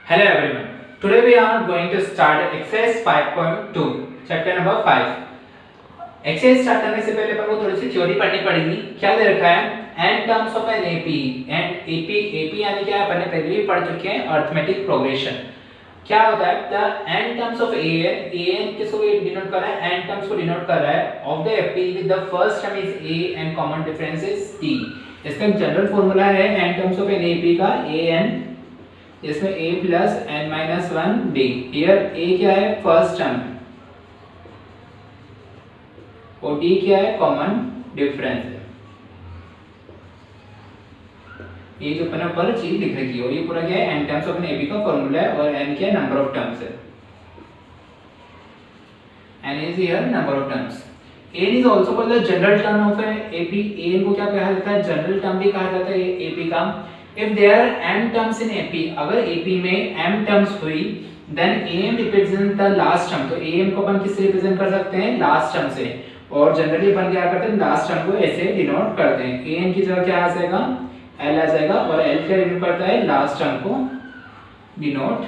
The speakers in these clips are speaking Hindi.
Hello everyone. Today we are going to start exercise 5.2, chapter number 5. Exercise start करने से पहले अपन को थोड़ी सी थ्योरी पढ़नी पड़ेगी। क्या दे रखा है n terms of an AP and AP यानी क्या अपन ने पहले भी पढ़ चुके हैं अरिथमेटिक प्रोग्रेशन। क्या होता है the n terms of an किसको डिनोट कर रहा है n टर्म्स को डिनोट कर रहा है of the AP with the first term is a and common difference is t। इसका जनरल फार्मूला है n terms of an AP का an इसमें a plus n minus 1 b। Here a क्या है फर्स्ट टर्म और d क्या है कॉमन डिफरेंस है। ये जो अपन पर चीज लिख रखी है और ये पूरा क्या है n terms of an ab का फार्मूला है और n क्या है नंबर ऑफ टर्म्स है। n is here number of terms. n is also called the general term of an ab। an को क्या कहा जाता है जनरल टर्म भी कहा जाता है ab का। If there are m terms in AP, अगर AP में m terms हुई, then am represent the last term। तो am को अपन किससे रिप्रेजेंट कर सकते हैं लास्ट टर्म से, और जनरली अपन क्या करते हैं लास्ट टर्म को ऐसे डिनोट करते हैं। am की जगह क्या आ जाएगा l आ जाएगा और l क्या डिनोट करता है लास्ट टर्म को डिनोट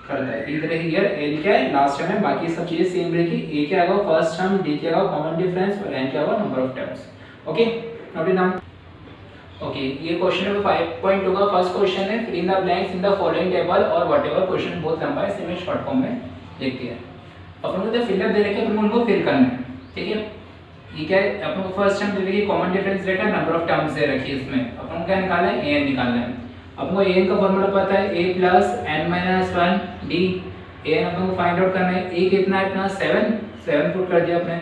करता है। इधर हियर l क्या है लास्ट टर्म है, बाकी सब चीजें सेम रहेगी। a क्या होगा फर्स्ट टर्म, d क्या होगा कॉमन डिफरेंस और n क्या होगा number of terms. Okay note it down. Okay ये क्वेश्चन नंबर 5.2 का फर्स्ट क्वेश्चन है। Fill in the blanks in the following table और व्हाटएवर क्वेश्चन बहुत लंबा है इसे मैं शॉर्ट फॉर्म में लिखते हैं। अपन को जो फिलअप दे रखे हैं अपन उनको फिल करना है। ठीक है ये क्या है अपन को फर्स्ट टर्म दे रखी है कॉमन डिफरेंस रेट है नंबर ऑफ टर्म्स दे रखी है। इसमें अपन को क्या निकालना है an निकालना है। अपन को an का फार्मूला पता है a plus n minus 1 d। an अपन को फाइंड आउट करना है। a कितना है अपना 7 पुट कर दिया आपने।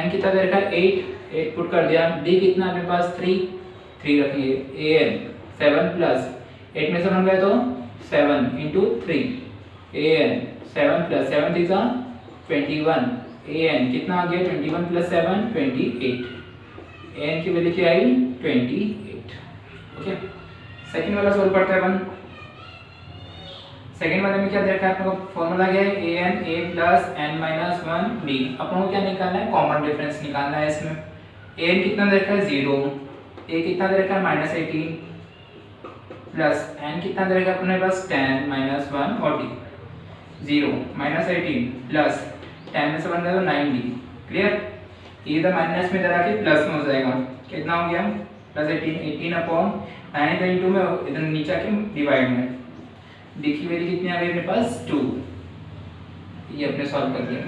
n कितना दे रखा है 8 पुट कर दिया। d कितना अपने पास 3 रखिए। an 7 प्लस 8 में से बन गया तो 7 इंटू 3 an 7 प्लस 7 थी 21 an कितना आ गया 21 प्लस 7 28 an की वैल्यू क्या आई 28। ओके सेकंड वाला सॉल्व करते हैं अपन। सेकंड वाले में क्या दे रखा है आपको फार्मूला क्या है an a plus n minus 1 b। अपन को क्या निकालना है कॉमन डिफरेंस निकालना है। इसमें an कितना दे रखा है 0, a कितना दे रखा है माइनस 18 प्लस n कितना दे रखा है अपने पास 10 माइनस 1 और d 0 माइनस 18 प्लस 10 में से बन गया तो 9d। क्लियर ये तो माइनस में दरा के प्लस में हो जाएगा। कितना हो गया प्लस 18 अपॉन 9 का इनटू में इधर नीचे के डिवाइड में d की वैल्यू कितनी आ गई मेरे पास 2। ये अपने सॉल्व कर दिया।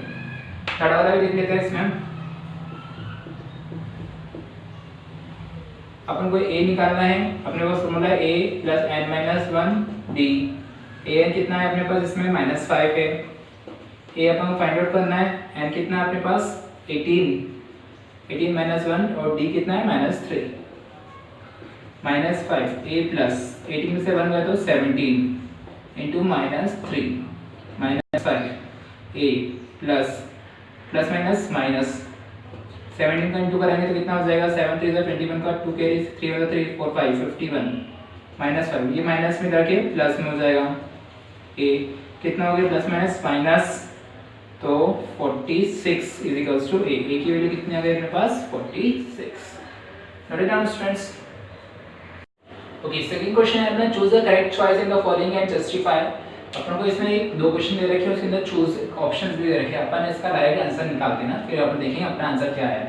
थर्ड वाला भी देख लेते हैं। इसमें अपन को a निकालना है। अपने पास फॉर्मूला है a plus n minus 1 d। an कितना है अपने पास इसमें माइनस 5 है। a अपन को फाइंड आउट करना है। n कितना है अपने पास 18 माइनस 1 और d कितना है माइनस 3 माइनस 5 a प्लस 18 में से 1 गया तो 17 into minus 3 minus 5 a plus minus minus 17 का इंटू करेंगे तो कितना हो जाएगा 7 3 21 का 2 कैरी 3 होगा 3 4 5 51 माइनस 5 ये माइनस में जाके प्लस में हो जाएगा। a कितना हो गया प्लस माइनस माइनस तो 46 इज इक्वल्स टू a की वैल्यू कितनी आ गई अपने पास 46। Note it down students. Okay second question है अपना choose the correct choice in the following and justify. अपन को इसमें दो क्वेश्चन दे रखे हैं उसके अंदर चूज ऑप्शंस भी दे रखे हैं। अपन इसका राइट आंसर निकालते हैं ना फिर अपन देखेंगे अपना आंसर क्या है।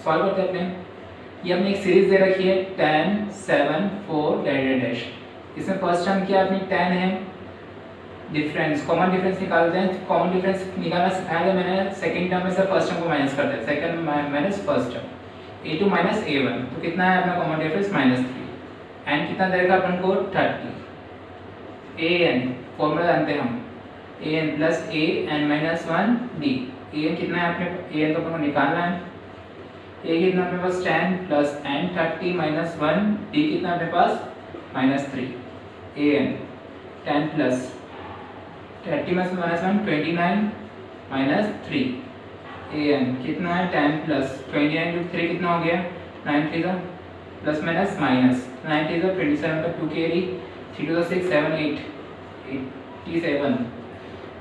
सॉल्व करते हैं अपने। ये हमने एक सीरीज दे रखी है 10 7 4 डैश। इसमें फर्स्ट टर्म क्या अपनी 10 है डिफरेंस कॉमन डिफरेंस निकालते हैं। कॉमन डिफरेंस निकालना सिखाया था मैंने। सेकंड टर्म में से फर्स्ट टर्म को माइनस करते हैं। Second minus first term a2 minus a1 तो कितना है अपना कॉमन डिफरेंस माइनस 3 n कितना देगा अपन को 30 an फॉर्मूला जानते हैं हम an plus a n minus 1 d। an कितना है अपने an तो अपन को निकालना है। a कितना अपने पास 10 प्लस n 30 माइनस 1 d कितना अपने पास माइनस 3 an 10 प्लस 30 में से माइनस 1 29 माइनस 3 an कितना है 10 प्लस 29 इंटू 3 कितना हो गया 9 3 का प्लस माइनस माइनस 9 3 का 27 का 2 कैरी 3 2 6 7 8 87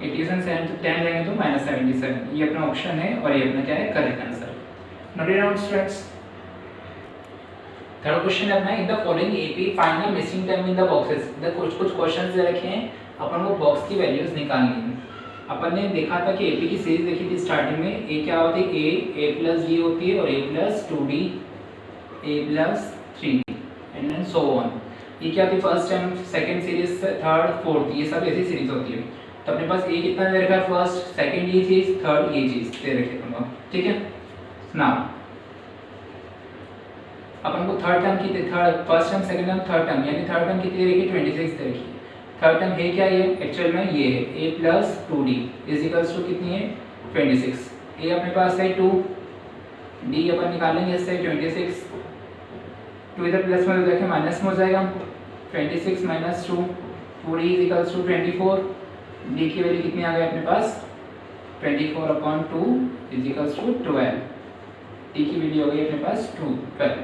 87 से 10 लेंगे तो माइनस 77। ये अपना ऑप्शन है और ये अपना क्या है correct answer. Note it down students. Third question है अपना इन the following AP find the missing term in the boxes. इधर कुछ क्वेश्चंस दे रखे हैं, अपन को बॉक्स की वैल्यूज निकालनी है। अपन ने देखा था कि एपी की सीरीज देखी थी स्टार्टिंग में, ए क्या होती है, ए प्लस डी होती है और a plus 2d, a plus 3d and then so on. ये क्या होती है, first term, second series, third, fourth, ये सब ऐसी सीरीज होती है। तो अपने पास ए कितना दे रखा है, फर्स्ट, सेकंड ये चीज, थर्ड ये चीज दे रखी है, ठीक है। नाउ अपन को थर्ड टर्म की first term, second term, third term, यानी थर्ड टर्म कितनी दे रखी है, 26 दे रखी है। थर्ड टर्म है क्या, ये एक्चुअल में ये है a plus 2d is equals to कितनी है, 26। a अपने पास है 2, d अपन निकालेंगे इससे 26, 2 इधर प्लस में जाके माइनस में हो जाएगा, 26 minus 2, 2d is equals to 24। d की वैल्यू कितनी आ गई अपने पास, 24/2 इज इक्वल्स टू 12। d की वैल्यू हो गई अपने पास 12।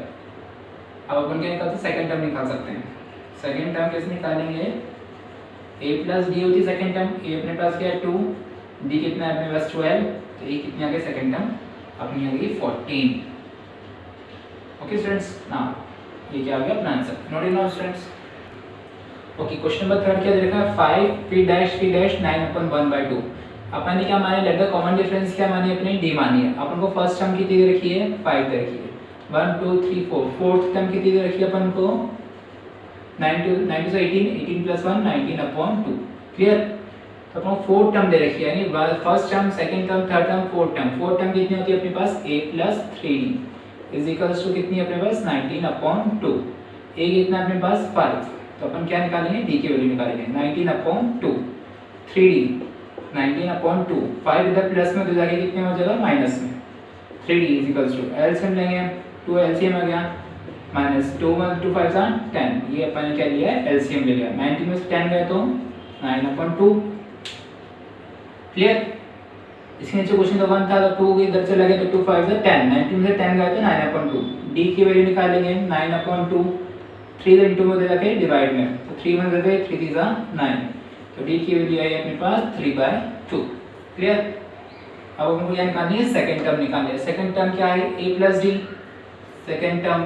अब अपन क्या निकालते हैं, सेकंड टर्म निकाल सकते हैं। सेकंड टर्म कैसे निकालेंगे, a प्लस डी होती है सेकंड टर्म, a अपने पास क्या है 2, d कितना है अपने पास 12, तो ये कितनी आ गई सेकंड टर्म अपनी आ गई 14। ओके स्टूडेंट्स, नाउ ये क्या आ गया अपना answer, note it now students. Okay, question number third क्या दे रखा है, 5 p डैश 9/1/2। अपन ने क्या माने, लेट द कॉमन डिफरेंस क्या मानी अपनी, d मानी है। अपन को फर्स्ट टर्म कितनी दे रखी है, 5 दे रखी है, 1 2 3 4। फोर्थ टर्म कितनी दे रखी है अपन को, 9 to 18, 18 plus 1 19/2। क्लियर। तो अपन फोर्थ टर्म दे रखी है, यानी first term, second term, third term, fourth term. Fourth term कितनी होती है अपने पास, a plus 3d is equals to कितनी अपने पास, 19/2। a कितना अपने पास 5, तो अपन क्या निकालेंगे, d की वैल्यू निकालेंगे, 19/2। 3d 19/2, 5 इधर प्लस में तो जाके कितने हो जाएगा, माइनस में। 3d is equals to LCM लेंगे, 2 एलसीएम आ गया, माइनस 2 1 2 5 10। ये अपन ने क्या लिया है, एलसीएम ले लिया। 19 में से 10 गए तो 9/2। क्लियर। इसके नीचे क्वेश्चन तो 1 था, तो 2 इधर से लगे तो 2 5 10, 19 में से 10 गए तो 9/2। d की वैल्यू निकालेंगे 9/2, 3 इनटू में दे जाके डिवाइड में, तो 3 1 गए, 3 3 9, तो d की वैल्यू आई अपने पास 3/2। क्लियर। अब हमको क्या निकालनी है, सेकंड टर्म निकालनी है। सेकंड टर्म क्या है, a plus d, second term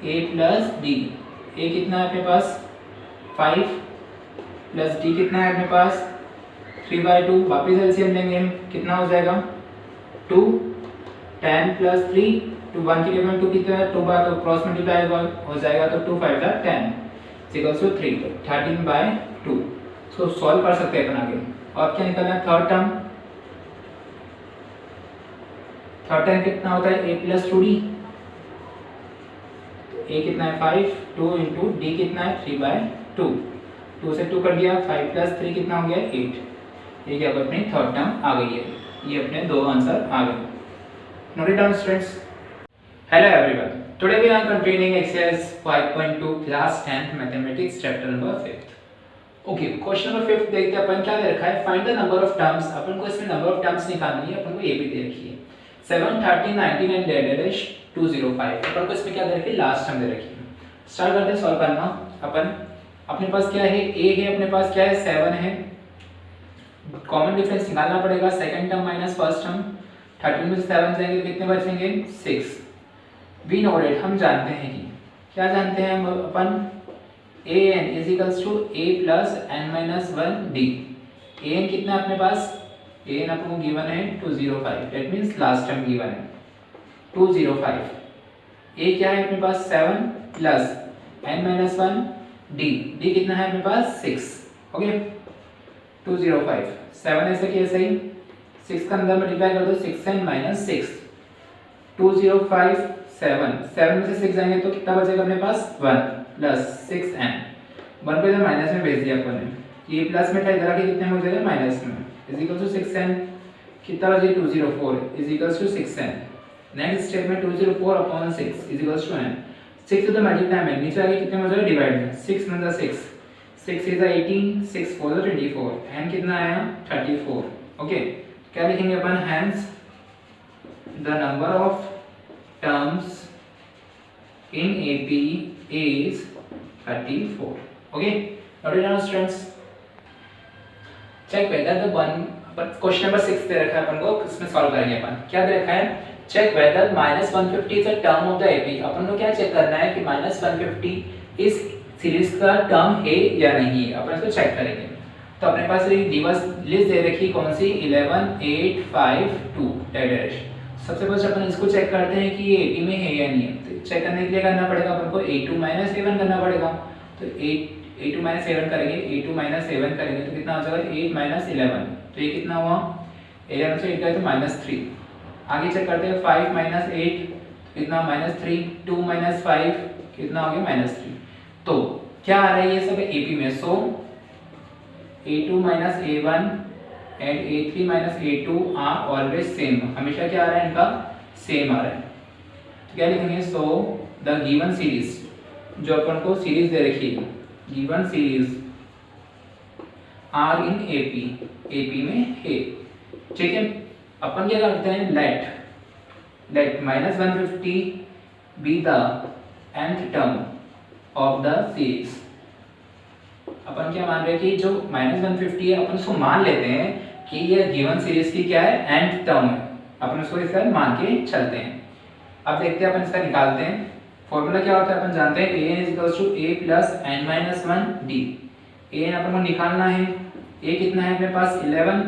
a plus d। a कितना है अपने पास 5 प्लस d कितना है अपने पास 3/2। वापिस एलसीएम लेंगे, कितना हो जाएगा 2, 10 प्लस 3, 2 1 की जगह 2 कितना है 2 बार, तो क्रॉस मल्टीप्लाई हो जाएगा, तो 2 5 10 इक्वल्स टू 3, 13/2। इसको सॉल्व कर सकते हैं अपन आगे। और क्या निकालना है, थर्ड टर्म। थर्ड टर्म कितना होता है, a प्लस 2d। a कितना है 5, 2 इंटू d कितना है 3/2। 2 से 2 कट गया, 5 प्लस 3 कितना हो गया 8। ये क्या अपनी थर्ड टर्म आ गई है। ये अपने दो आंसर आ गए। Note it down students. Hello everyone, today we are continuing exercise 5.2 class 10th mathematics chapter number 5। Okay, question number 5 देखते हैं अपन क्या दे रखा है, find the number of terms. अपन को इसमें नंबर ऑफ टर्म्स निकालनी है, अपन को एबी दे रखी है 7 13 19 एंड डैश 205। अपन को इसमें क्या दे रखी है, लास्ट टर्म दे रखी है। स्टार्ट करते हैं सॉल्व करना। अपन अपने पास क्या है, a है, अपने पास क्या है 7 है, कॉमन डिफरेंस निकालना पड़ेगा, second term minus first term. 13 में से 7 जाएंगे तो कितने बचेंगे 6। वी नो इट, हम जानते हैं कि क्या जानते हैं हम अपन, an is equals to a plus n-1d। an कितना अपने पास, an अपन को गिवन है 205, that means last term given है 205। a क्या है अपने पास 7 प्लस n-1d, d कितना है अपने पास 6। ओके, 205, 7 ऐसे कि ऐसे ही 6 का अंदर मल्टीप्लाई कर दो, 6n माइनस 6, 205 7 में से 6 जाएंगे तो कितना बचेगा अपने पास 1 प्लस 6n। 1 को इधर माइनस में भेज दिया अपन ने, ये प्लस में था, इधर आके कितने हो जाएगा माइनस में, इज इक्वल टू 6n। कितना बचेगा 204 is equal to 6n। Next step में 204/6 इज इक्वल टू n। 6 इधर मल्टीप्लाई में, नीचे आके कितने हो जाएगा डिवाइड में, 6 में 6, 6 इज 18, 6 4 24, n कितना आया 34। ओके, क्या लिखेंगे अपन, hence the number of terms in AP is 34. Okay, note it down students. Check whether the one, question number 6 दे रखा है अपन को, इसमें सॉल्व करेंगे अपन। क्या दे रखा है, check whether -150 is a term of the AP. अपन को क्या चेक करना है कि -150 इस सीरीज का टर्म है या नहीं, अपन इसको चेक करेंगे। तो अपने पास ये लिस्ट दे रखी कौन सी 11 8 5 2 डैश। सबसे पहले अपन इसको चेक करते हैं कि ये एपी में है या नहीं है। तो चेक करने के लिए करना पड़ेगा अपन को a2 -a1 करना पड़ेगा। तो a2 -a1 करेंगे, a2 -a1 करेंगे तो कितना हो जाएगा 8 -11। तो ये कितना हुआ 11 से 8 गए तो -3। आगे चेक करते हैं 5 -8 कितना -3, 2 -5 कितना हो गया -3। तो क्या आ रहा है ये सब एपी में। So a2 -a1 and a3 -a2 are always same. हमेशा क्या आ रहा है इनका सेम आ रहा है। तो क्या लिखेंगे सो द गिवन सीरीज जो अपन को सीरीज दे रखी है given series are in AP, AP में है। ठीक है, अपन क्या करते हैं let -150 be the nth term of the series. अपन क्या मान रहे हैं कि जो -150 है अपन उसको मान लेते हैं कि ये गिवन सीरीज की क्या है nth टर्म है। अपन उसको इसका मान के चलते हैं। अब देखते हैं अपन इसका निकालते हैं। फॉर्मूला क्या होता है अपन जानते हैं an = a + n - 1 d। an अपन को निकालना है, a कितना है अपने पास 11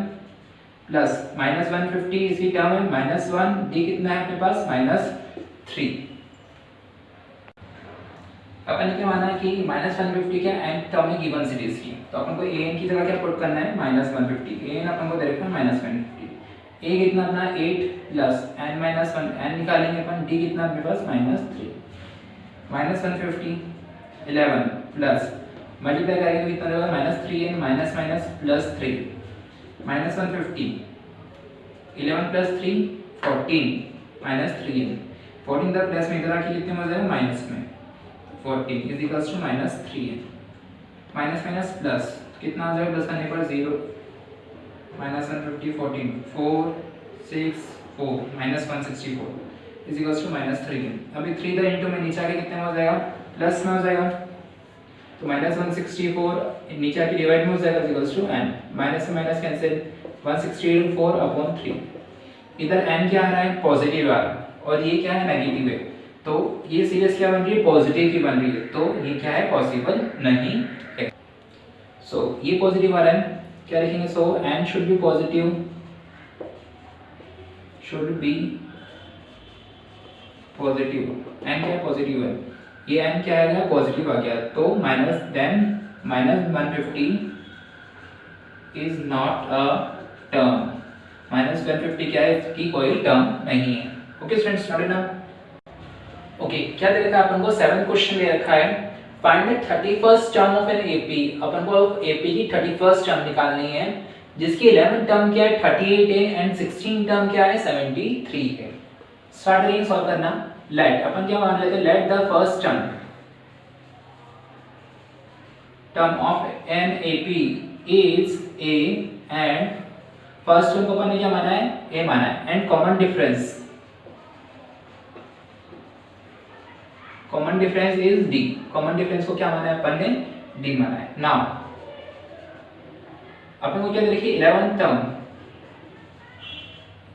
प्लस -150 इसी टर्म है -1, d कितना है अपने पास -3। अपन ने क्या माना कि -150 क्या nth टर्म है गिवन सीरीज की। तो अपन को an की जगह क्या पुट करना है -150। an अपन को दे रखा है -150। a कितना अपना 8 प्लस n - 1 n निकालेंगे अपन, d कितना अपने पास -3। -150 11 प्लस मल्टीप्लाई करेंगे कितना होगा -3n -3 -150 11 प्लस 3 14 -3n 14 का प्लस में इधर आके कितने हो जाएगा माइनस में 14 is equals to -3n minus minus plus कितना आ जाएगा प्लस करने पर 0 -150 14 4 6 4 -164 इज इक्वल्स टू -3n। अभी 3 का इनटू में नीचे आके कितने में हो जाएगा प्लस में हो जाएगा। तो -164 नीचे आके डिवाइड में हो जाएगा इक्वल्स टू n। माइनस से माइनस कैंसिल 164/3। इधर n क्या आ रहा है पॉजिटिव आ रहा है और ये क्या है नेगेटिव है। तो ये सीरीज क्या बन रही है पॉजिटिव की बन रही है। तो ये क्या है पॉसिबल नहीं है। सो ये पॉजिटिव आ रहा है, क्या लिखेंगे सो n should be positive, should be positive. n क्या पॉजिटिव है, ये n क्या आएगा पॉजिटिव आ गया। तो -150 इज नॉट अ टर्म। -150 क्या है इसकी कोई टर्म नहीं है। Okay students, note it down. Okay, क्या दे रखा है अपन को 7 क्वेश्चन दे रखा है। Find the 31st term of an AP. अपन को एपी की 31st टर्म निकालनी है जिसकी 11th टर्म क्या है 38 है एंड 16 टर्म क्या है 73 है। स्टार्ट करिए सॉल्व करना। लेट अपन क्या मान लेते हैं late the first term of an AP is a and first term को अपन ने क्या माना है a माना है and common difference is d। Common difference को क्या माना है अपन ने d माना है। नाउ अपन को क्या देखिए 11th टर्म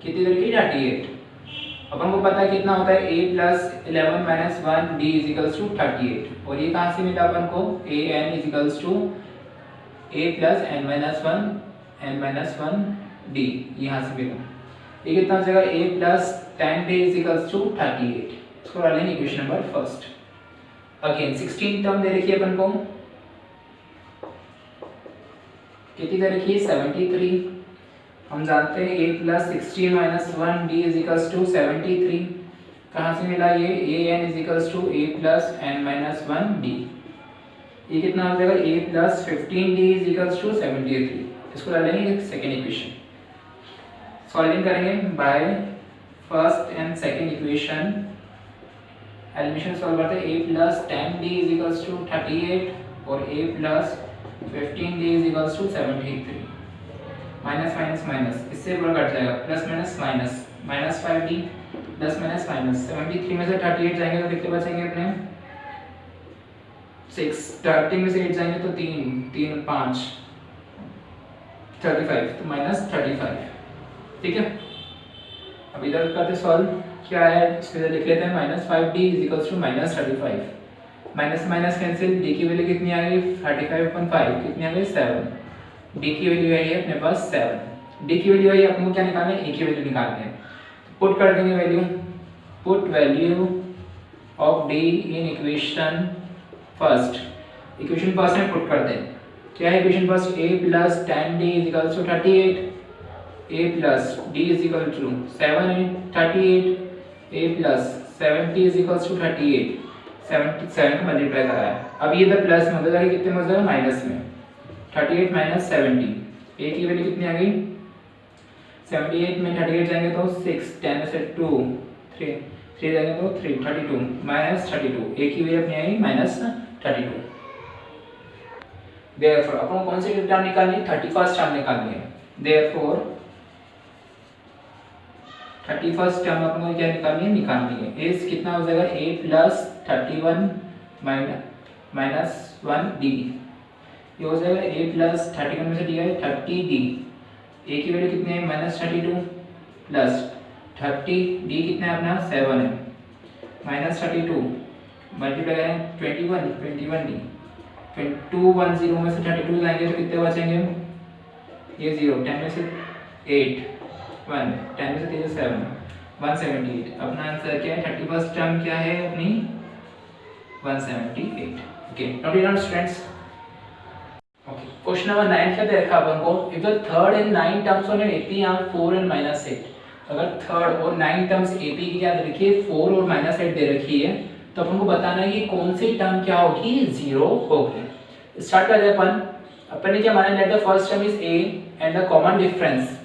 कितनी देखिए 38। अपन को पता है कितना होता है a + 11 - 1 d = 38 और ये कहां से मिला अपन को a n = a + n - 1 d यहां से मिला। ये कितना हो जाएगा a + 10 d = 38। इसको डाल लेंगे equation number first. Again 16 term दे रखी है अपन को कितनी दे रखी है 73। हम जानते हैं a + 16 - 1 d = 73। कहां से मिला ये a n = a + n - 1 d। ये कितना हो जाएगा a + 15 d = 73। इसको डालेंगे सेकंड इक्वेशन। सॉल्विंग करेंगे by first and second equation. Elimination solve करते हैं a + 10 d = 38 और a + 15 d = 73। Minus minus minus इससे पूरा कट जाएगा plus minus minus -5d plus minus minus 73 में से 38 जाएंगे तो कितने बचेंगे अपने 6। स्टार्टिंग में से 8 जाएंगे तो 3 3 5 35 तो -35। ठीक है, अब इधर करते सॉल्व। क्या है इसमें लिख लेते हैं -5d is equals to -35। Minus minus cancel, d की वैल्यू कितनी आ गई 35/5 कितनी आ गई 7। डी की वैल्यू आई है अपने पास 7। डी की वैल्यू आई अपन को क्या निकालना है, ए की वैल्यू निकालनी है। पुट कर देंगे value, put value of d in equation first. Equation first में पुट कर दें, क्या है equation first, a plus 10d is equals to 38, a plus d is equal to 7 है 38, a plus 70 is equals to 38, 77 को मल्टीप्लाई करा है। अब ये तो प्लस में होता जाएगा, कितने में हो जाएगा माइनस में, 38 माइनस 70, a की वैल्यू कितनी आ गई 78 में 38 जाएंगे तो 6, 10 में से 2 3 जाएंगे तो 3 32 माइनस 32, a की वैल्यू अपनी आई माइनस 32। Therefore अपन कौन सी टर्म निकालनी है, 31st टर्म निकालनी है। Therefore 31st टर्म अपन को क्या निकालनी है इस कितना हो जाएगा a प्लस 31 माइनस 1d, ये हो जाएगा a प्लस 31 में से दिया है 30d, a की वैल्यू कितनी है माइनस 32 प्लस 30d कितना है अपना 7 है माइनस 32 मल्टीप्लाई करें 21d 210 में से 32 जाएंगे तो कितने बचेंगे, ये 0 10 में से 8 1 10 में से 3 7 178। अपना आंसर क्या है 31st टर्म क्या है अपनी 178। Okay note it down students. Okay question number 9 क्या दे रखा है अपन को, if the third and 9 terms on an AP are 4 and -8। अगर थर्ड और 9 टर्म्स एपी की क्या दे रखी है 4 और -8 दे रखी है, तो अपन को बताना है कि कौन सी टर्म क्या होगी 0 होगी। स्टार्ट करते हैं अपन ने क्या माना, let the first term is a and the common difference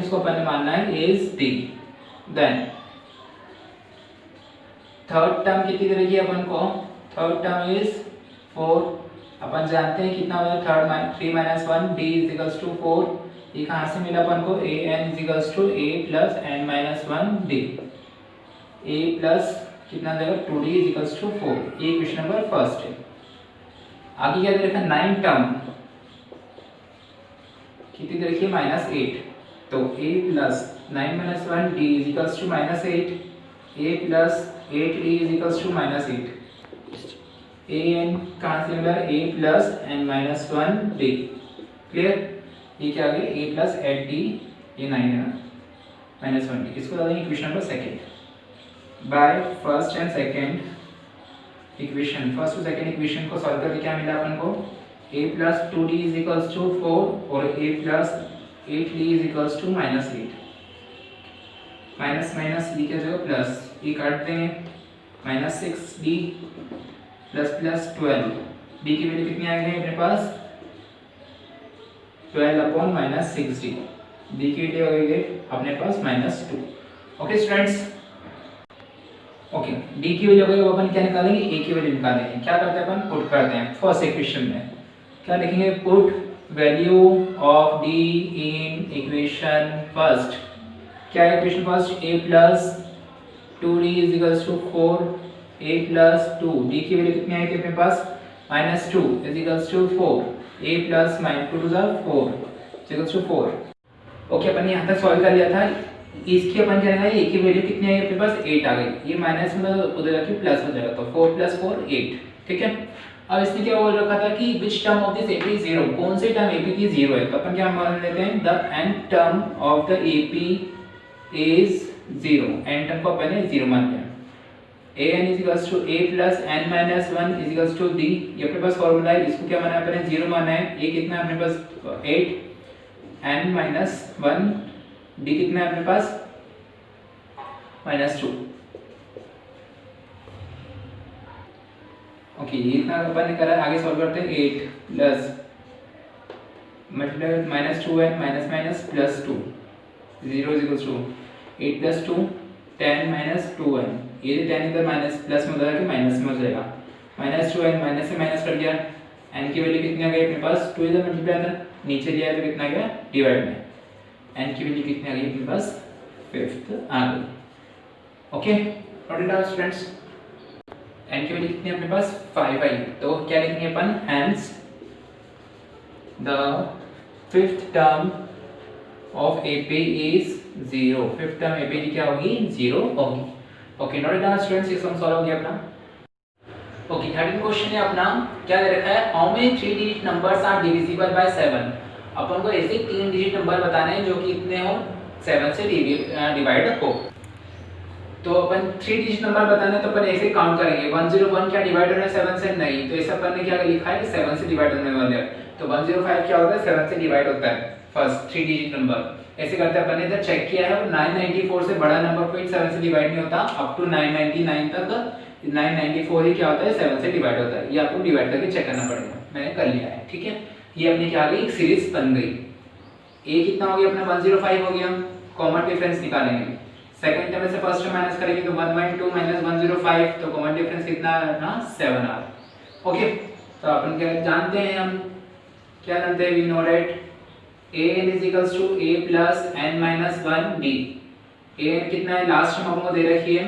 को अपन ने मानना है is d। Then third term कितनी रहेगी अपन को, थर्ड टर्म इज 4। अपन जानते हैं कितना होगा third 3 - 1 d is equals to 4। ये कहां से मिला अपन को, a n is equals to a plus n - 1 d, a plus कितना देगा 2d इज इक्वल्स टू 4। ये क्वेश्चन नंबर फर्स्ट है। आगे क्या दे रखा है 9 टर्म कितनी दे रखी है -8, तो a plus 9 - 1 d is equals to -8, a plus 8d is equals to -8, a n कहां से मिला a plus n - 1 d। Clear, ये क्या आ गया a प्लस 8d, ये 9 है ना -1d। इसको डालेंगे question number second by first and second equation. First और सेकंड इक्वेशन को सॉल्व करके क्या मिला अपन को, a plus 2d is equals to 4 और a plus 8d is equals to -8। Minus minus ये क्या जाएगा प्लस, ये काट देंगे -6d प्लस प्लस 12, d की वैल्यू कितनी आ गई अपने पास 12/-6d, d की वैल्यू आ गई अपने पास -2। ओके स्टूडेंट्स, ओके d की वैल्यू को अपन क्या निकालेंगे, a की वैल्यू निकालेंगे। क्या करते हैं अपन, पुट करते हैं फर्स्ट इक्वेशन में। क्या लिखेंगे, put value of d in equation first. क्या है equation first, a plus 2d is equals to 4, a plus 2, d की वैल्यू कितनी आएगी अपने पास -2 is equals to 4, a plus -2 to 4 is equals to 4। Okay अपन यहां तक सॉल्व कर लिया था। इसकी अपन क्या करेंगे, a की वैल्यू कितनी आई अपने पास 8 आ गई, ये माइनस में उधर जाके प्लस हो जाएगा, तो 4 + 4 8। ठीक है, अब इसने क्या बोल रखा था कि which term of this AP is 0, कौन सी टर्म एपी की 0 है, तो अपन क्या मान लेते हैं the nth term of the AP is 0। n term को अपन ने 0 मान लिया। an is equals to a plus n minus 1 is equals to d, ये अपने पास फार्मूला है, इसको क्या माना है अपन ने 0 माना है। a कितना है अपने पास 8, n माइनस 1, d कितना है अपने पास -2। ओके ये इतना अपन ने करा, आगे सॉल्व करते हैं 8 plus multiply -2n minus minus plus 2 0 is equals to 8 plus 2 10 minus 2n, ये 10 इधर माइनस प्लस में हो जाएगा कि माइनस में हो जाएगा, -2n माइनस से माइनस कर दिया, n की वैल्यू कितनी आ गई अपने पास 2 इधर मल्टीप्लाई था, नीचे दिया है तो कितना आ गया डिवाइड में, n की वैल्यू कितनी आ गई अपने पास 5th आ गई। Okay note it down students, n की वैल्यू कितनी है अपने पास 5 आई, तो क्या लिखेंगे अपन, hence the 5th term of AP is 0, fifth term a की क्या होगी 0 होगी। Okay note it down students, ये सम सॉल्व हो गया अपना। ओके 13 क्वेश्चन है अपना, क्या दे रखा है, how many 3 digit numbers are divisible by 7। अपन को ऐसे 3 डिजिट नंबर बताने हैं जो कि इतने हो 7 से डिवाइड हो। तो अपन 3 डिजिट नंबर बताने तो अपन ऐसे काउंट करेंगे, 101 क्या डिवाइड हो रहा है 7 से, नहीं, तो ऐसे अपन ने क्या लिखा है कि 7 से डिवाइड होने वाले हैं। तो 105 क्या होता है 7 से डिवाइड होता है फर्स्ट 3 डिजिट नंबर। ऐसे करते अपन ने इधर चेक किया है, 994 से बड़ा नंबर कोई 7 से डिवाइड नहीं होता, अप टू 999 तक 994 ही क्या होता है 7 से डिवाइड होता है। ये आपको डिवाइड करके चेक करना पड़ेगा, मैंने कर लिया है, ठीक है। ये अपनी क्या आ गई, एक सीरीज बन गई। ए कितना हो गया अपना 105 हो गया, कॉमन डिफरेंस निकालेंगे, सेकंड टर्म में से फर्स्ट टर्म माइनस करेंगे तो 1/2 माइनस 105, तो कॉमन डिफरेंस कितना है ना 7 आ। ओके तो अपन क्या जानते हैं, हम क्या जानते हैं, we know that an is equals to a plus n minus 1 d। an कितना है, लास्ट टर्म हमको दे रखी है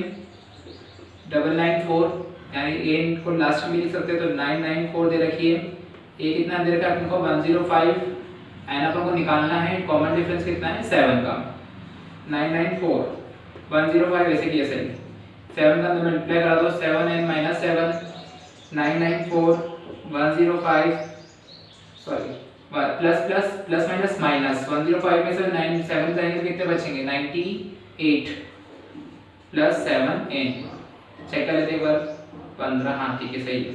994, यानी an को लास्ट टर्म भी लिख सकते हैं तो 994 दे रखी है। a कितना दे रखा है अपन को 105, n अपन को निकालना है, कॉमन डिफरेंस कितना है 7 का, 994 105 ऐसे की ऐसे 7 का अंदर मल्टीप्लाई करा दो, 7n minus 7 994 105 sorry plus plus plus minus minus 105 में से 9 7 जाएंगे तो कितने बचेंगे 98 प्लस 7n, चेक कर लेते एक बार 15, हाँ ठीक है सही है।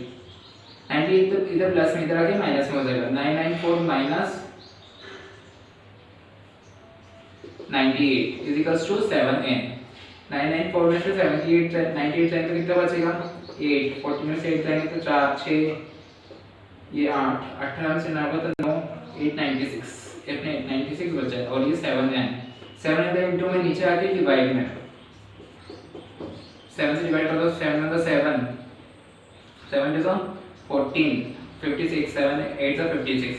98 तो इधर प्लस में इधर आके माइनस में हो जाएगा, 994 minus 98 is equals to 7n। 994 में से 78 98 जाएंगे तो कितना बचेगा 8, 40 में से 8 जाएंगे तो 4 6 ये 8, 18 से 9 तो 9, 896 अपने 896 बचा है, और ये 7n 7n इनटू में नीचे आके डिवाइड में 7 से डिवाइड कर दो, 7 का 7 7 इज 14 56 7 8 का 56,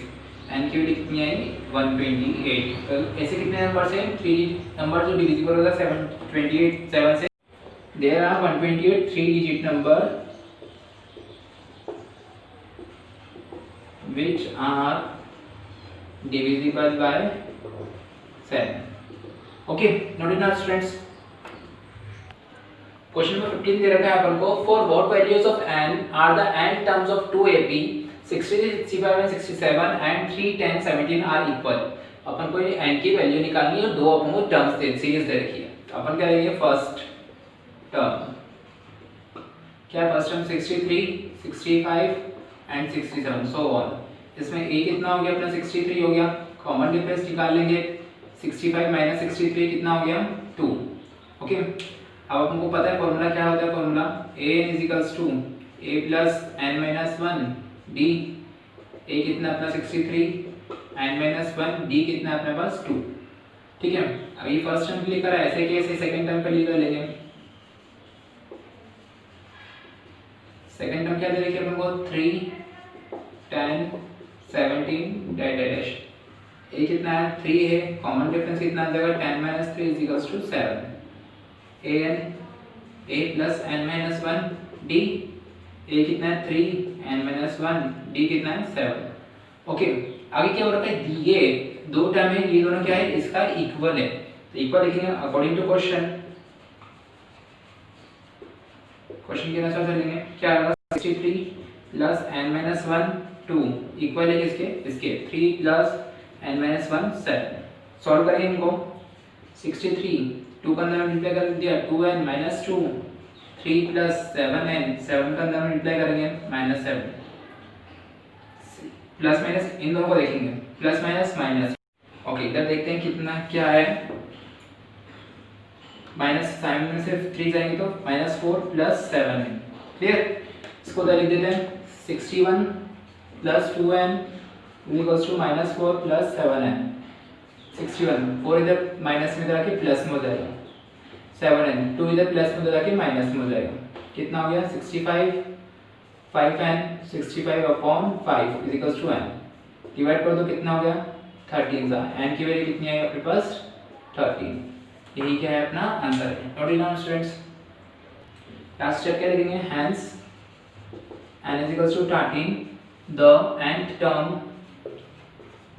n की वैल्यू कितनी आई 128। तो ऐसे कितने नंबर से 3 नंबर जो डिविजिबल होगा 728 7 से, there are 128 3 digit number which are divisible by 7। okay note it down students। Question number 15 दे रखा है अपन को, for what values of n are the n terms of 2ap 63 65 and 67 and 3 10 17 are equal। अपन को ये n की वैल्यू निकालनी है और दो अपन को टर्म्स दे सीरीज दे रखी है। अपन क्या लेंगे, फर्स्ट टर्म क्या, first term 63 65 and 67 so on. इसमें a कितना हो गया अपना 63 हो गया, कॉमन डिफरेंस निकाल लेंगे, 65 माइनस 63 कितना हो गया 2। ओके अब अपन को पता है फॉर्मूला क्या होता है, formula an is equals to a plus n minus 1 d। a कितना अपना 63 n माइनस 1 d कितना अपने पास 2, ठीक है। अब ये फर्स्ट टर्म लिख कर ऐसे कैसे सेकंड टर्म पे लिख लेंगे, सेकंड टर्म क्या दे रखी है अपन को 3 10 17 डैश, a कितना है 3 है, कॉमन डिफरेंस कितना आ जाएगा 10 minus 3 is equals to 7, an a plus n minus 1 d, a कितना है 3 n माइनस 1 d कितना है 7। ओके आगे क्या हो रहा है, ये दो टर्म है, ये दोनों क्या है इसका इक्वल है, तो इक्वल लिखेंगे अकॉर्डिंग टू क्वेश्चन के अनुसार चलेंगे। क्या होगा 63 प्लस n माइनस 1 2 इक्वल है किसके, इसके 3 प्लस n माइनस 1 7। सॉल्व करेंगे इनको, 63 2 का अंदर मल्टीप्लाई कर दिया 2n माइनस 2, 3 प्लस 7n 7 का अंदर मल्टीप्लाई करेंगे माइनस 7, प्लस माइनस इन दोनों को देखेंगे प्लस माइनस माइनस। ओके इधर देखते हैं कितना क्या है, माइनस साइन में से 3 जाएंगे तो माइनस 4 प्लस 7n, क्लियर। इसको उधर लिख देते हैं 61 plus 2n equals to minus 4 plus 7n। 61 4 इधर माइनस में जाके प्लस में हो जाएगा, 7n 2 इधर प्लस में जाके माइनस में हो जाएगा, कितना हो गया 65 5n 65 upon 5 is equals to n, divide कर दो कितना हो गया 13 का, n की वैल्यू कितनी है अपने पास 13, यही क्या है अपना आंसर है। Note it down students. Last step क्या लिखेंगे, hence n is equals to 13 the nth term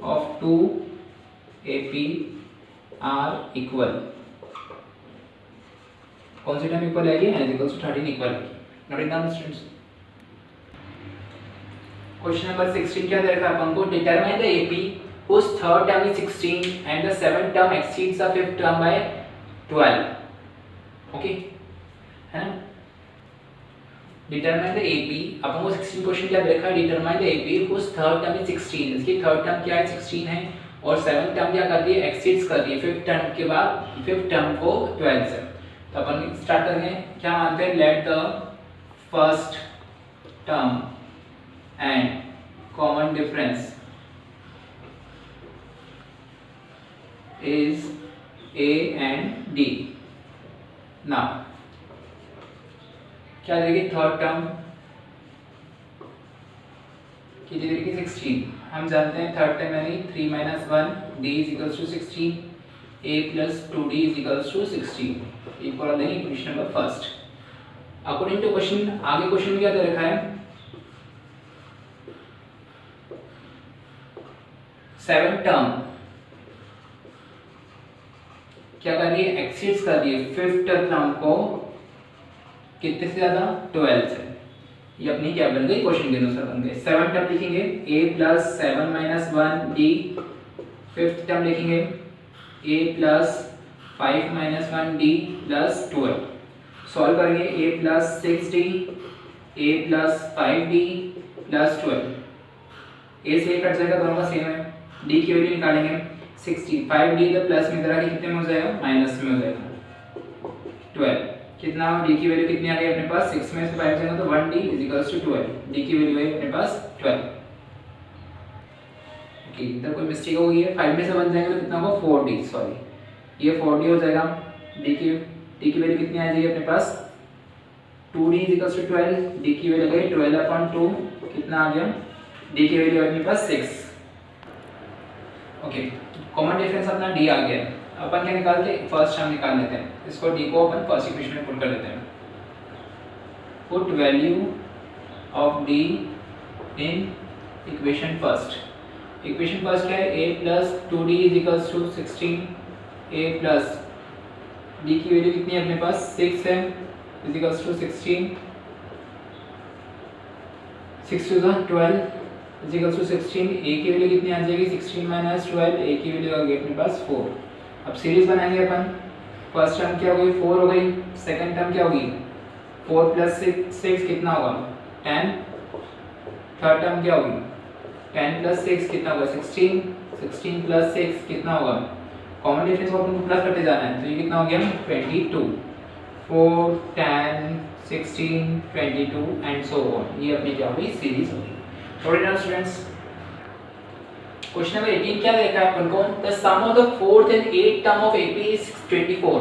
of 2ap are equal, कौन सी टर्म इक्वल आएगी, n इक्वल टू 13 इक्वल आएगी। Note it down students. Question number 16 क्या दे रखा है अपन को, determine the AP whose third term is 16 and the seventh term exceeds the fifth term by 12। Okay है ना। डिटरमाइन द एपी, अपन को 16 क्वेश्चन क्या दे रखा है, determine the AP whose third term is 16, इसकी थर्ड टर्म क्या है 16 है, और सेवंथ टर्म क्या कर दी है, एक्सीड्स कर दी है फिफ्थ टर्म के बाद, फिफ्थ टर्म को 12 से। तो अपन स्टार्ट करेंगे, क्या मानते हैं, late the first term and common difference is a and d। now क्या देगी, थर्ड टर्म कितनी देगी 16, हम जानते हैं थर्ड टर्म यानी 3 - 1 d is equals to 16, a plus 2d is equals to 16 equal देंगे equation number first. According to question, आगे क्वेश्चन में क्या दे रखा है, सेवन टर्म क्या कर रही है, एक्सीड्स कर रही है फिफ्थ टर्म को कितने से ज्यादा, 12 से। ये अपनी क्या बन गई, क्वेश्चन के अनुसार बन गई। सेवन टर्म लिखेंगे a plus 7 - 1 d, fifth term लिखेंगे a plus 5 - 1 d plus 12। Solve करेंगे a plus 6d, a plus 5d plus 12, a से कट जाएगा, दोनों का सेम है, d की वैल्यू निकालेंगे 65d तो प्लस में इधर आके कितने में हो जाएगा, माइनस में हो जाएगा 12। कितना, d की वैल्यू कितनी आ गई अपने पास, 6 में से 5 जाएगा तो 1d is equals to 12, d की वैल्यू है अपने पास 12। ओके, इधर कोई मिस्टेक हो गई है, 5 में से 1 जाएगा तो कितना होगा 4d, सॉरी ये 4d हो जाएगा। d की वैल्यू कितनी आ जाएगी अपने पास, 2d is equals to 12, d की वैल्यू गई 12/2, कितना आ गया, d की वैल्यू अपने पास 6। ओके, कॉमन डिफरेंस अपना d आ गया, अपन क्या निकालते हैं, फर्स्ट टर्म निकाल लेते हैं, इसको d को अपन फर्स्ट इक्वेशन में पुट कर देते हैं। Put value of d in equation first. Equation first क्या है, a plus 2d is equals to 16, a plus d की वैल्यू कितनी है अपने पास 6 है, is equals to 16, 6 to the 12 is equals to 16, a की वैल्यू कितनी आ जाएगी 16 - 12, a की वैल्यू आ गई अपने पास 4। अब सीरीज बनाएंगे अपन, फर्स्ट टर्म क्या हो गई 4 हो गई, सेकंड टर्म क्या होगी 4 + 6 कितना होगा 10, थर्ड टर्म क्या होगी 10 + 6 कितना होगा 16, 16 + 6 कितना होगा, कॉमन डिफरेंस को अपन को प्लस करते जाना है, तो ये कितना हो गया 22, 4 10 16 22 एंड सो ऑन, ये अपनी क्या होगी सीरीज होगी। ऑर्डिनल स्टूडेंट्स, क्वेश्चन नंबर 18 क्या देखा है अपन को, the sum of the fourth and eighth term of AP is 24।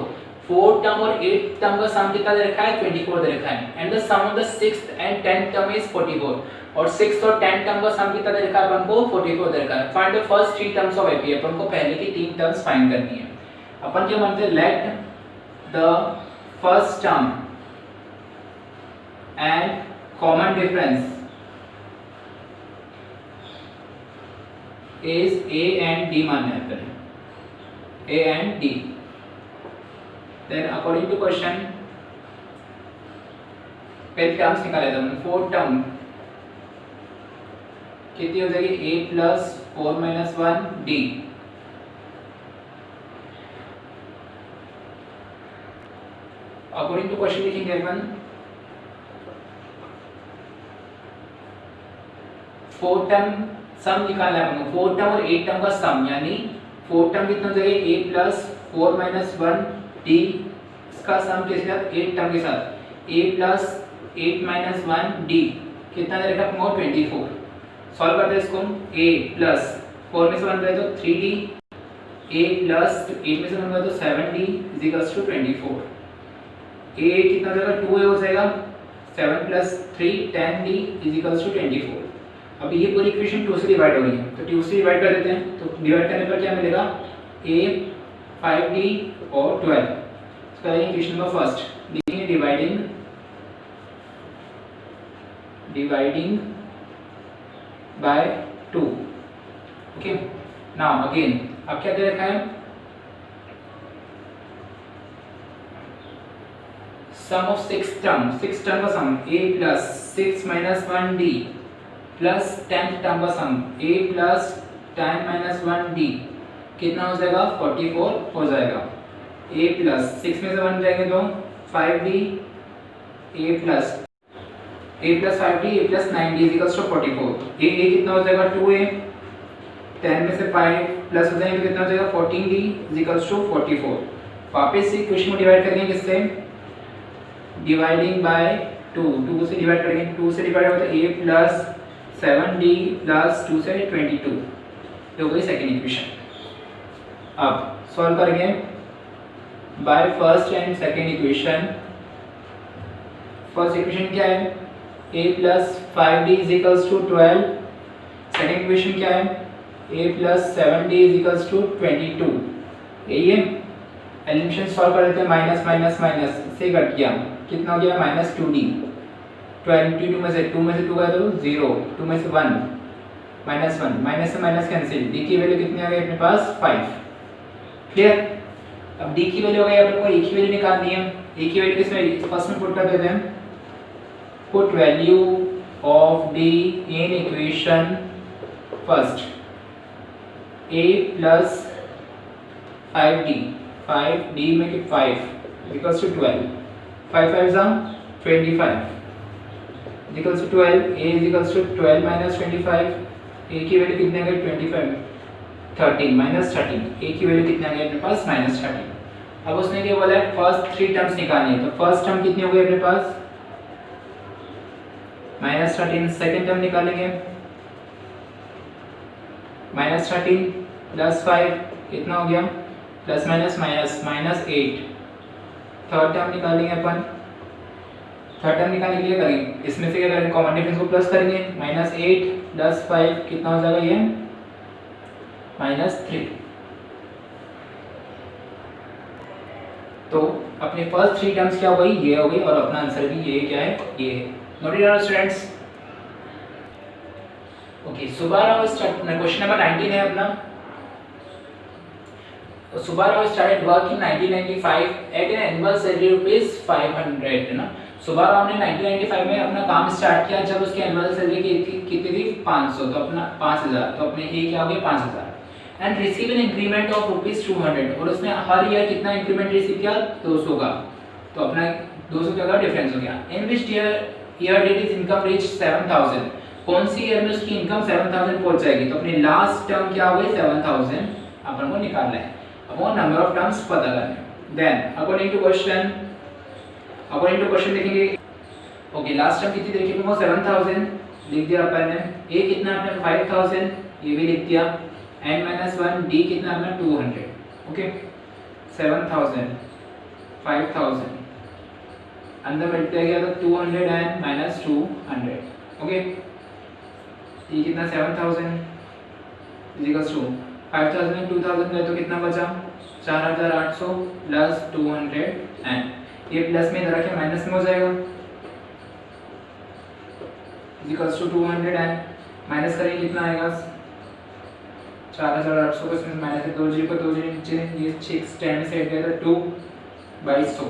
Fourth term और एथ टर्म का सम कितना दे रखा है 24 दे रखा है, and the sum of the sixth and 10th term is 44, और सिक्स्थ और 10th टर्म का सम कितना दे रखा है अपन को 44 दे रखा है। Find the first 3 terms of AP, अपन को पहले की 3 टर्म्स फाइंड करनी है। अपन क्या मानते हैं, late the first term and common difference is a and d मानना है पहले, a and d, then according to question पहले टर्म्स निकाले थे हमने, फोर्थ टर्म कितनी हो जाएगी a plus 4 - 1 d, according to question लिखेंगे अपन फोर्थ टर्म सम निकालना है हमको, फोर्थ टर्म और एथ टर्म का सम, यानी फोर्थ टर्म कितना हो जाएगा a plus 4 - 1 d, इसका सम किसके साथ एथ टर्म के साथ, a plus 8 - 1 d कितना दे रखा हमको 24। सॉल्व करते हैं इसको, a plus 4 में से 1 गए तो 3d, a plus 8 में से 1 गए तो 7d is equals to 24। a कितना हो जाएगा 2a हो जाएगा, 7 plus 3 10d is equals to 24। अब ये पूरी इक्वेशन 2 से डिवाइड हो रही है, तो 2 से डिवाइड कर देते हैं, तो डिवाइड करने पर क्या मिलेगा a 5d और 12। इसका इक्वेशन नंबर फर्स्ट लिखेंगे, dividing by 2। Okay, now again अब क्या दे रखा है सम ऑफ 6 टर्म का सम a plus 6 minus 1d plus 10th term का सम a प्लस 10 माइनस 1d कितना हो जाएगा 44 हो जाएगा। a प्लस 6 में से 1 जाएंगे तो 5d a plus 5d a plus 9d equals to 44। a कितना हो जाएगा 2a 10 में से 5 प्लस हो जाएंगे तो कितना हो जाएगा 14d इक्वल्स टू 44। वापस से इक्वेशन को डिवाइड करेंगे किससे, डिवाइडिंग बाय 2 से डिवाइड करेंगे, 2 से डिवाइड होता है a प्लस 7d प्लस 2 से 22 तो वही सेकंड इक्वेशन। अब सॉल्व करेंगे by first and second equation. First equation क्या है a plus 5d equals to 12, second equation क्या है a plus 7d equals to 22। यही है, एलिमिनेशन सॉल्व कर लेते हैं, माइनस माइनस माइनस से कट गया, कितना हो गया माइनस 2d, 22 में से 2 गया तो 0, 2 में से 1 माइनस 1, माइनस से माइनस कैंसिल, d की वैल्यू कितनी आ गई अपने पास 5। क्लियर। अब d की वैल्यू हो गई, अपने को a की वैल्यू निकालनी है। a की वैल्यू किसमें फर्स्ट में पुट कर देते हैं, put value of d in equation first, a plus 5d में कि 5 इक्वल्स टू 12, 5 5 जा 25 equals to 12, a equals to 12 minus 25, a की वैल्यू कितनी आ गई 25, 13 माइनस 13, a की वैल्यू कितनी आ गई अपने पास माइनस 13। अब उसने क्या बोला है फर्स्ट 3 टर्म्स निकालनी है, तो फर्स्ट टर्म कितनी हो गई अपने पास माइनस 13, सेकंड टर्म निकालेंगे माइनस 13 प्लस 5 कितना हो गया plus minus minus minus 8। Third term निकालेंगे अपन, थर्ड टर्म निकालने के लिए करेंगे इसमें से क्या करेंगे कॉमन डिफरेंस को प्लस करेंगे, माइनस 8 प्लस 5 कितना हो जाएगा ये माइनस 3। तो अपने फर्स्ट 3 टर्म्स क्या हो गई ये हो गई, और अपना आंसर भी ये क्या है ये है। Note it down students. Okay Subbarao question number 19 है अपना। Subarao started work in 1995 at an annual salary rupees 500 है ना। सुब्बाराव ने 1995 में अपना काम स्टार्ट किया जब उसकी एनुअल सैलरी कितनी थी 500, तो अपना 5000, तो अपने ये क्या हो गया 5000 and receive an increment of rupees 200, और उसने हर ईयर कितना इंक्रीमेंट रिसीव किया 200 का, तो अपना 200 का डिफरेंस हो गया। In which year did his income reach 7000, कौन सी ईयर में उसकी इनकम 7000 पहुंच जाएगी, तो अपनी लास्ट टर्म क्या हो गई 7000 अपन को निकालना है। अब वो नंबर ऑफ टर्म्स पता करने, देन अकॉर्डिंग टू क्वेश्चन देखेंगे। ओके लास्ट टर्म कितनी देखिए वो 7000 लिख दिया अपन ने, a कितना आपने 5000 ये भी लिख दिया, n - 1 d कितना आपने 200। ओके 7000 5000 अंदर मल्टीप्लाई किया तो 200 n - 200। ओके ये कितना 7000 इक्वल्स टू 5000 में 2000 गए तो कितना बचा 4800 प्लस 200 एंड ये प्लस में इधर रखे माइनस में हो जाएगा इक्वल्स टू 200 एंड माइनस करेंगे कितना आएगा 4800 को इसमें माइनस 2 जीरो को 2 जीरो नीचे ये 6 10 से ऐड किया तो 2 2200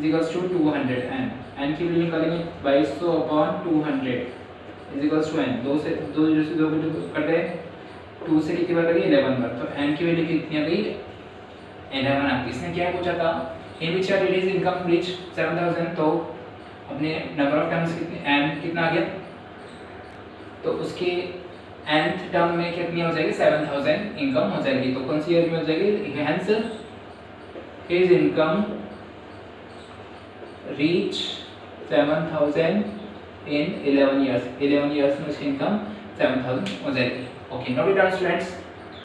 इक्वल्स टू 200 एंड की वैल्यू निकालेंगे 2200 अपॉन 200 इक्वल्स टू n, 2 से 2 जीरो से 2 कटे 2 से कितनी बार करेंगे 11 बार, तो n की वैल्यू कितनी आ गई 11 आ गई। इसने क्या पूछा था in which year did his income reach 7000, तो अपने नंबर ऑफ टर्म्स कितने n कितना आ गया, तो उसके nth टर्म में कितनी हो जाएगी 7000 इनकम हो जाएगी, तो कौन सी ईयर में हो जाएगी, hence his income reach 7000 in 11 years में उसकी इनकम 7000 हो जाएगी। Okay note it down students.